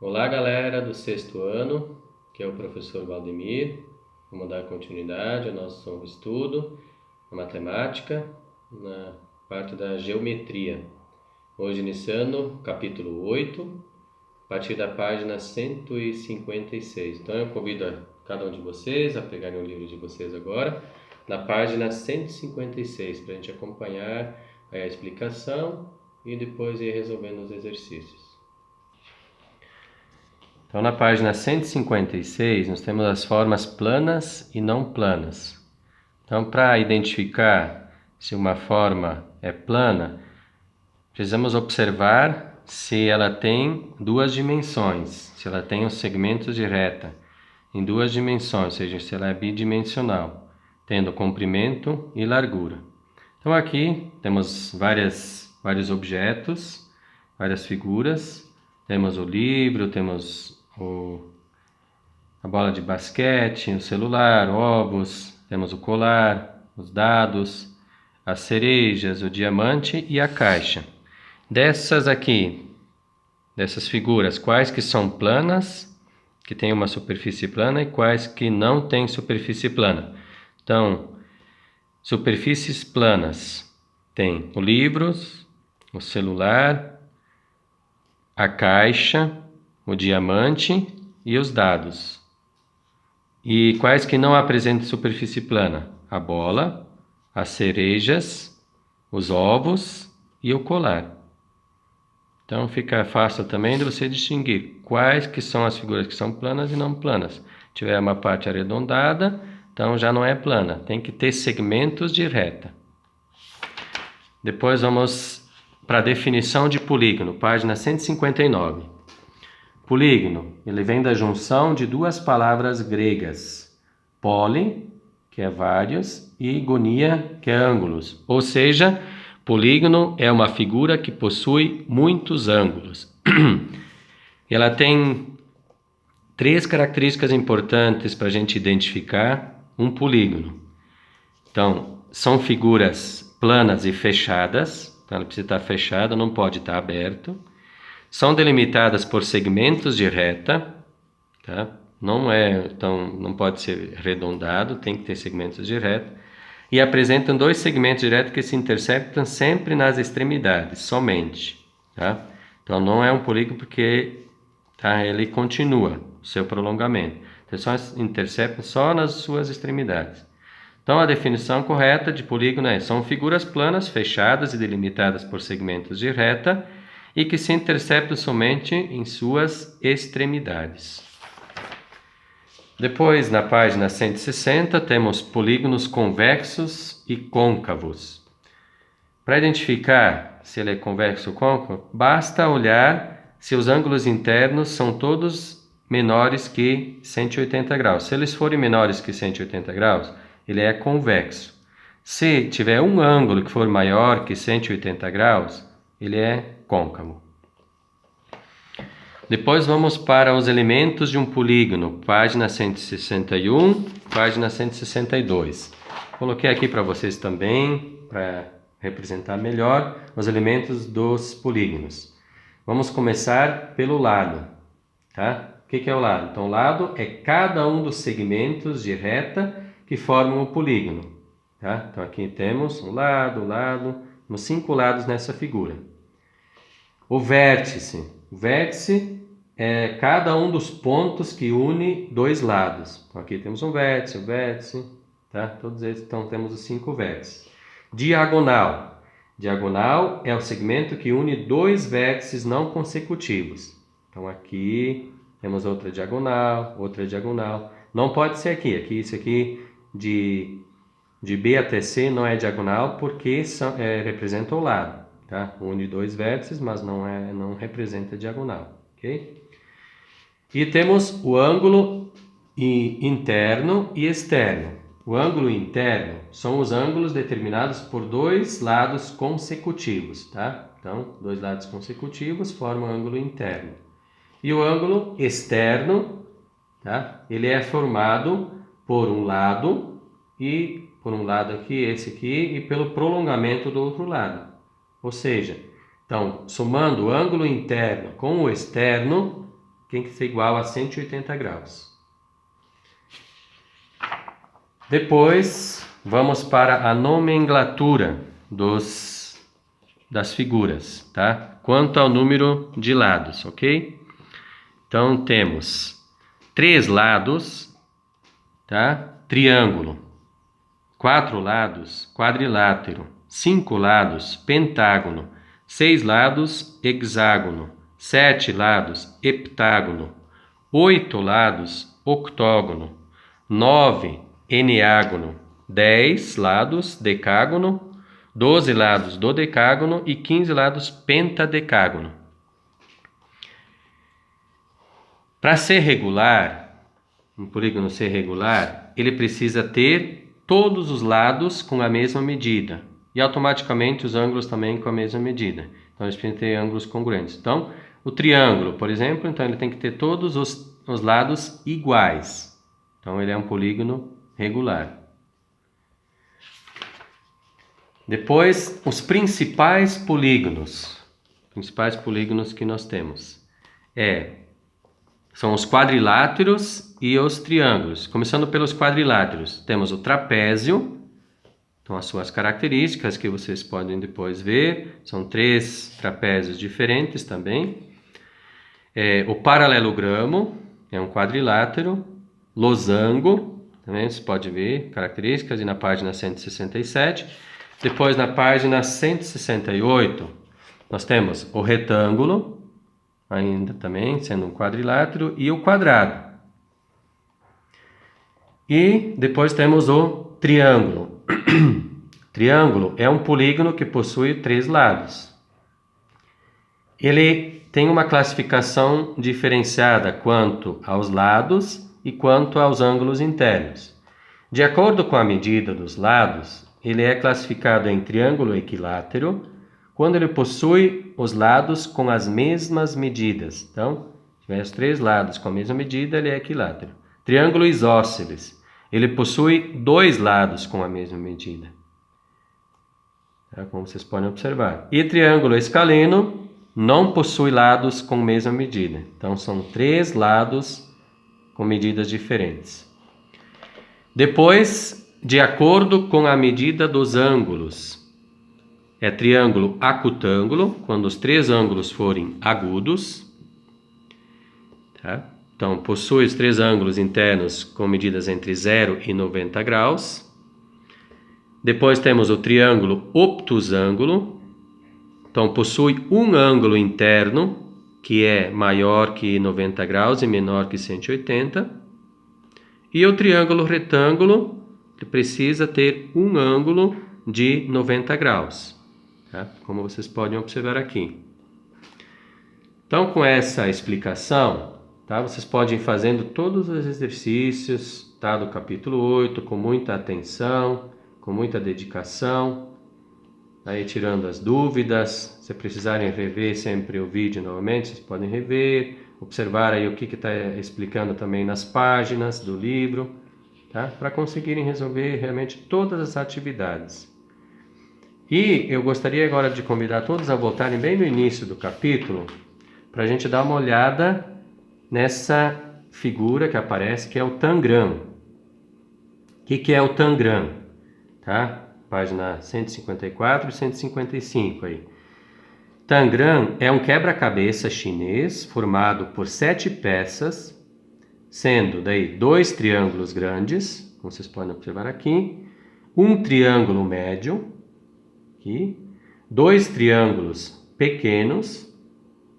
Olá, galera do sexto ano, que é o professor Valdemir. Vamos dar continuidade ao nosso estudo na matemática, na parte da geometria. Hoje iniciando o capítulo 8, a partir da página 156. Então eu convido a cada um de vocês a pegarem o livro de vocês agora, na página 156, para a gente acompanhar a explicação e depois ir resolvendo os exercícios. Então, na página 156, nós temos as formas planas e não planas. Então, para identificar se uma forma é plana, precisamos observar se ela tem duas dimensões, se ela tem os segmentos de reta em duas dimensões, ou seja, se ela é bidimensional, tendo comprimento e largura. Então, aqui temos vários objetos, várias figuras. Temos o livro, temos a bola de basquete, o celular, ovos, temos o colar, os dados, as cerejas, o diamante e a caixa. Dessas figuras, quais que são planas, que têm uma superfície plana, e quais que não têm superfície plana? Então, superfícies planas tem o livro, o celular, a caixa, o diamante e os dados. E quais que não apresentam superfície plana? A bola, as cerejas, os ovos e o colar. Então fica fácil também de você distinguir quais que são as figuras que são planas e não planas. Se tiver uma parte arredondada, então já não é plana, tem que ter segmentos de reta. Depois vamos para a definição de polígono, página 159. Polígono, ele vem da junção de duas palavras gregas, poli, que é vários, e gonia, que é ângulos. Ou seja, polígono é uma figura que possui muitos ângulos. Ela tem três características importantes para a gente identificar um polígono. Então, são figuras planas e fechadas, então ela precisa estar fechada, não pode estar aberto. São delimitadas por segmentos de reta, tá? Não pode ser arredondado, tem que ter segmentos de reta. E apresentam dois segmentos de reta que se intersectam sempre nas extremidades, somente. Tá? Então não é um polígono porque ele continua o seu prolongamento. Então só intersectam só nas suas extremidades. Então a definição correta de polígono são figuras planas, fechadas e delimitadas por segmentos de reta, e que se interceptam somente em suas extremidades. Depois, na página 160, temos polígonos convexos e côncavos. Para identificar se ele é convexo ou côncavo, basta olhar se os ângulos internos são todos menores que 180 graus. Se eles forem menores que 180 graus, ele é convexo. Se tiver um ângulo que for maior que 180 graus, ele é côncavo. Depois vamos para os elementos de um polígono, página 161, página 162. Coloquei aqui para vocês também, para representar melhor os elementos dos polígonos. Vamos começar pelo lado, tá? O que é o lado? Então, o lado é cada um dos segmentos de reta que formam o polígono, tá? Então, aqui temos um lado, temos 5 lados nessa figura. O vértice é cada um dos pontos que une dois lados. Então, aqui temos um vértice, tá? Todos eles, então temos os 5 vértices. Diagonal é o segmento que une dois vértices não consecutivos. Então aqui temos outra diagonal. Não pode ser aqui. Isso aqui de B até C não é diagonal porque representa o lado. Tá? Une dois vértices, mas não representa diagonal. Ok? E temos o ângulo interno e externo. O ângulo interno são os ângulos determinados por dois lados consecutivos. Tá? Então, dois lados consecutivos formam o ângulo interno. E o ângulo externo, tá? Ele é formado por um lado aqui, esse aqui, e pelo prolongamento do outro lado. Ou seja, então, somando o ângulo interno com o externo, tem que ser igual a 180 graus. Depois, vamos para a nomenclatura das figuras, tá? Quanto ao número de lados, ok? Então, temos 3 lados, tá? Triângulo. 4 lados, quadrilátero. 5 lados, pentágono. 6 lados, hexágono. 7 lados, heptágono. 8 lados, octógono. 9, eneágono. 10 lados, decágono. 12 lados, dodecágono. E 15 lados, pentadecágono. Para ser regular, um polígono ser regular, ele precisa ter todos os lados com a mesma medida. E automaticamente os ângulos também com a mesma medida. Então, eles precisam ter ângulos congruentes. Então, o triângulo, por exemplo, então ele tem que ter todos os lados iguais. Então, ele é um polígono regular. Depois, os principais polígonos. Principais polígonos que nós temos. São os quadriláteros e os triângulos. Começando pelos quadriláteros, temos o trapézio. Então, as suas características que vocês podem depois ver. São 3 trapézios diferentes também. O paralelogramo é um quadrilátero. Losango, também você pode ver características, e na página 167. Depois, na página 168, nós temos o retângulo, ainda também sendo um quadrilátero, e o quadrado. E depois temos o triângulo. Triângulo é um polígono que possui 3 lados. Ele tem uma classificação diferenciada quanto aos lados e quanto aos ângulos internos. De acordo com a medida dos lados, ele é classificado em triângulo equilátero quando ele possui os lados com as mesmas medidas. Então, se tiver os 3 lados com a mesma medida, ele é equilátero. Triângulo isósceles, ele possui 2 lados com a mesma medida. Tá? Como vocês podem observar. E triângulo escaleno não possui lados com a mesma medida. Então, são 3 lados com medidas diferentes. Depois, de acordo com a medida dos ângulos, é triângulo acutângulo, quando os 3 ângulos forem agudos. Tá? Então, possui os 3 ângulos internos com medidas entre 0 e 90 graus. Depois temos o triângulo obtusângulo. Então, possui um ângulo interno que é maior que 90 graus e menor que 180. E o triângulo retângulo, que precisa ter um ângulo de 90 graus. Tá? Como vocês podem observar aqui. Então, com essa explicação, tá? Vocês podem ir fazendo todos os exercícios, tá? Do capítulo 8, com muita atenção, com muita dedicação. Aí, tirando as dúvidas, se precisarem rever sempre o vídeo novamente, vocês podem rever, observar aí o que está explicando também nas páginas do livro, tá? Para conseguirem resolver realmente todas as atividades. E eu gostaria agora de convidar todos a voltarem bem no início do capítulo, para a gente dar uma olhada nessa figura que aparece, que é o tangram. O que é o tangram? Tá? Página 154 e 155 aí. Tangram é um quebra-cabeça chinês formado por 7 peças, sendo daí 2 triângulos grandes, como vocês podem observar aqui, um triângulo médio, aqui, 2 triângulos pequenos,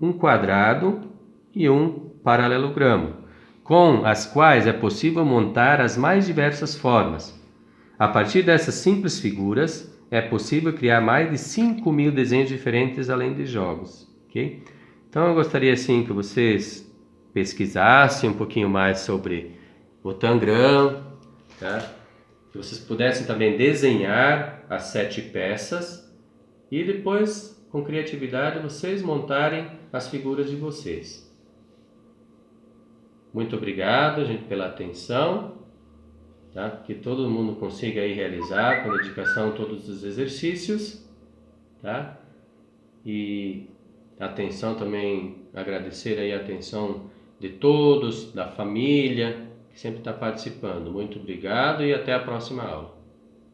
um quadrado e um paralelogramo, com as quais é possível montar as mais diversas formas. A partir dessas simples figuras, é possível criar mais de 5.000 desenhos diferentes além de jogos. Okay? Então eu gostaria assim que vocês pesquisassem um pouquinho mais sobre o tangram, tá? Que vocês pudessem também desenhar as 7 peças e depois, com criatividade, vocês montarem as figuras de vocês. Muito obrigado, gente, pela atenção. Tá? Que todo mundo consiga aí realizar com dedicação todos os exercícios, tá? E atenção também, agradecer aí a atenção de todos, da família, que sempre está participando. Muito obrigado e até a próxima aula.